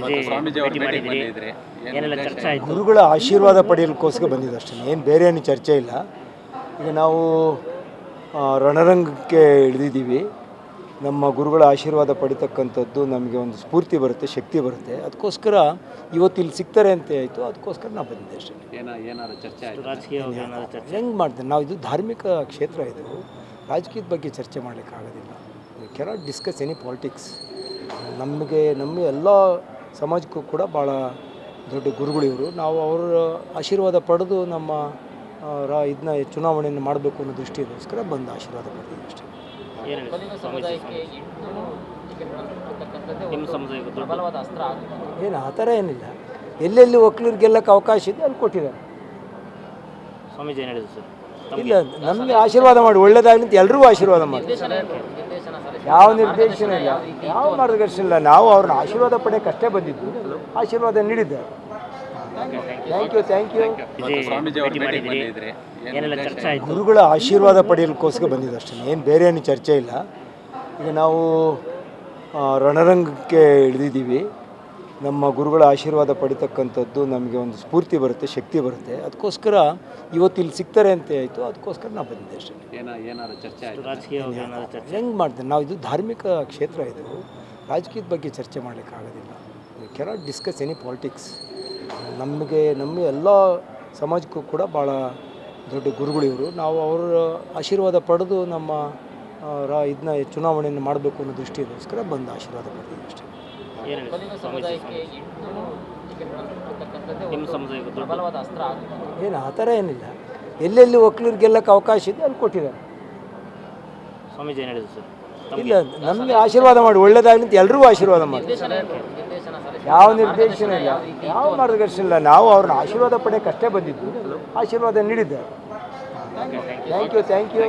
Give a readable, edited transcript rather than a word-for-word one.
ಸ್ವಾಮೀಜಿ ಅವರು ಭೇಟಿ ಮಾಡಿದ್ರಿ, ಏನೆಲ್ಲ ಚರ್ಚೆ ಆಯಿತು? ಗುರುಗಳ ಆಶೀರ್ವಾದ ಪಡೆಯಲಿಕ್ಕೋಸ್ಕರ ಬಂದಿದ್ದು ಅಷ್ಟೇ, ಏನು ಬೇರೆ ಏನು ಚರ್ಚೆ ಇಲ್ಲ. ಈಗ ನಾವು ರಣರಂಗಕ್ಕೆ ಇಳಿದಿದ್ದೀವಿ. ನಮ್ಮ ಗುರುಗಳ ಆಶೀರ್ವಾದ ಪಡಿತಕ್ಕಂಥದ್ದು ನಮಗೆ ಒಂದು ಸ್ಫೂರ್ತಿ ಬರುತ್ತೆ, ಶಕ್ತಿ ಬರುತ್ತೆ. ಅದಕ್ಕೋಸ್ಕರ ಇವತ್ತು ಇಲ್ಲಿ ಸಿಗ್ತಾರೆ ಅಂತ ಆಯಿತು, ಅದಕ್ಕೋಸ್ಕರ ನಾವು ಬಂದಿದ್ದೆ ಅಷ್ಟೇ. ಏನಾದ್ರು ಚರ್ಚೆ ಆಯಿತು? ರಾಜಕೀಯ ಚರ್ಚೆ ಹೆಂಗೆ ಮಾಡ್ತೇನೆ ನಾವು, ಇದು ಧಾರ್ಮಿಕ ಕ್ಷೇತ್ರ, ಇದು ರಾಜಕೀಯದ ಬಗ್ಗೆ ಚರ್ಚೆ ಮಾಡಲಿಕ್ಕಾಗೋದಿಲ್ಲ. We cannot discuss any politics. ನಮ್ಮ ಎಲ್ಲ ಸಮಾಜಕ್ಕೂ ಕೂಡ ಭಾಳ ದೊಡ್ಡ ಗುರುಗಳಿವರು. ನಾವು ಅವರ ಆಶೀರ್ವಾದ ಪಡೆದು ನಮ್ಮ ಇದನ್ನ ಚುನಾವಣೆಯನ್ನು ಮಾಡಬೇಕು ಅನ್ನೋ ದೃಷ್ಟಿಗೋಸ್ಕರ ಬಂದು ಆಶೀರ್ವಾದ ಪಡೆದಿದ್ದೀವಿ ಅಷ್ಟೇ. ಏನು ಆ ಥರ ಏನಿಲ್ಲ, ಎಲ್ಲೆಲ್ಲಿ ಒಕ್ಕಲಿಗರು ಗೆಲ್ಲಕ್ಕೆ ಅವಕಾಶ ಇದೆ ಅಲ್ಲಿ ಕೊಟ್ಟಿದ್ದಾರೆ. ಸ್ವಾಮೀಜಿ ಏನು ಹೇಳಿದ್ರು ಸರ್? ಇಲ್ಲ, ನಮಗೆ ಆಶೀರ್ವಾದ ಮಾಡಿ ಒಳ್ಳೇದಾಗಲಿ ಅಂತ ಎಲ್ರಿಗೂ ಆಶೀರ್ವಾದ ಮಾಡಿ. ಯಾವ ನಿರ್ದೇಶನ ಇಲ್ಲ, ಯಾವ ಮಾರ್ಗದರ್ಶನ ಇಲ್ಲ. ನಾವು ಅವ್ರನ್ನ ಆಶೀರ್ವಾದ ಪಡೆಯೋಕ್ಕೆ ಅಷ್ಟೇ ಬಂದಿದ್ದು, ಆಶೀರ್ವಾದ ನೀಡಿದ್ದಾರೆ. Thank you. ಸ್ವಾಮೀಜಿ ಅವರು ಭೇಟಿ ಮಾಡಿದ್ರಿ, ಏನೆಲ್ಲ ಚರ್ಚೆ ಆಯಿತು? ಗುರುಗಳ ಆಶೀರ್ವಾದ ಪಡೆಯಲಿಕ್ಕೋಸ್ಕರ ಬಂದಿದ್ದು ಅಷ್ಟೇ, ಏನು ಬೇರೆ ಏನು ಚರ್ಚೆ ಇಲ್ಲ. ಈಗ ನಾವು ರಣರಂಗಕ್ಕೆ ಇಳಿದಿದ್ದೀವಿ. ನಮ್ಮ ಗುರುಗಳ ಆಶೀರ್ವಾದ ಪಡಿತಕ್ಕಂಥದ್ದು ನಮಗೆ ಒಂದು ಸ್ಫೂರ್ತಿ ಬರುತ್ತೆ, ಶಕ್ತಿ ಬರುತ್ತೆ. ಅದಕ್ಕೋಸ್ಕರ ಇವತ್ತು ಇಲ್ಲಿ ಸಿಗ್ತಾರೆ ಅಂತ ಆಯಿತು, ಅದಕ್ಕೋಸ್ಕರ ನಾವು ಬಂದಿದ್ದೆ ಅಷ್ಟೇ. ಏನಾದ್ರು ಚರ್ಚೆ ಆಯಿತು? ರಾಜಕೀಯ ಚರ್ಚೆ ಹೆಂಗೆ ಮಾಡ್ತೇನೆ ನಾವು, ಇದು ಧಾರ್ಮಿಕ ಕ್ಷೇತ್ರ, ಇದು ರಾಜಕೀಯದ ಬಗ್ಗೆ ಚರ್ಚೆ ಮಾಡಲಿಕ್ಕಾಗೋದಿಲ್ಲ. We cannot discuss any politics. ನಮ್ಮ ಎಲ್ಲ ಸಮಾಜಕ್ಕೂ ಕೂಡ ಭಾಳ ದೊಡ್ಡ ಗುರುಗಳಿವರು. ನಾವು ಅವರ ಆಶೀರ್ವಾದ ಪಡೆದು ನಮ್ಮ ಇದನ್ನ ಚುನಾವಣೆಯನ್ನು ಮಾಡಬೇಕು ಅನ್ನೋ ದೃಷ್ಟಿಗೋಸ್ಕರ ಬಂದು ಆಶೀರ್ವಾದ ಪಡೆದಿದ್ದೀವಿ ಅಷ್ಟೇ. ಏನು ಆ ಥರ ಏನಿಲ್ಲ, ಎಲ್ಲೆಲ್ಲಿ ಒಕ್ಕಲಿಗರು ಗೆಲ್ಲಕ್ಕೆ ಅವಕಾಶ ಇದೆ ಅಲ್ಲಿ ಕೊಟ್ಟಿದ್ದಾರೆ. ಸ್ವಾಮೀಜಿ ಏನು ಹೇಳಿದ್ರು ಸರ್? ಇಲ್ಲ, ನಮಗೆ ಆಶೀರ್ವಾದ ಮಾಡಿ ಒಳ್ಳೇದಾಗಲಿ ಅಂತ ಎಲ್ರಿಗೂ ಆಶೀರ್ವಾದ ಮಾಡಿ. ಯಾವ ನಿರ್ದೇಶನ ಇಲ್ಲ, ಯಾವ ಮಾರ್ಗದರ್ಶನ ಇಲ್ಲ. ನಾವು ಅವ್ರನ್ನ ಆಶೀರ್ವಾದ ಪಡೆಯೋಕ್ಕೆ ಅಷ್ಟೇ ಬಂದಿದ್ದು, ಆಶೀರ್ವಾದ ನೀಡಿದ್ದಾರೆ. Thank you.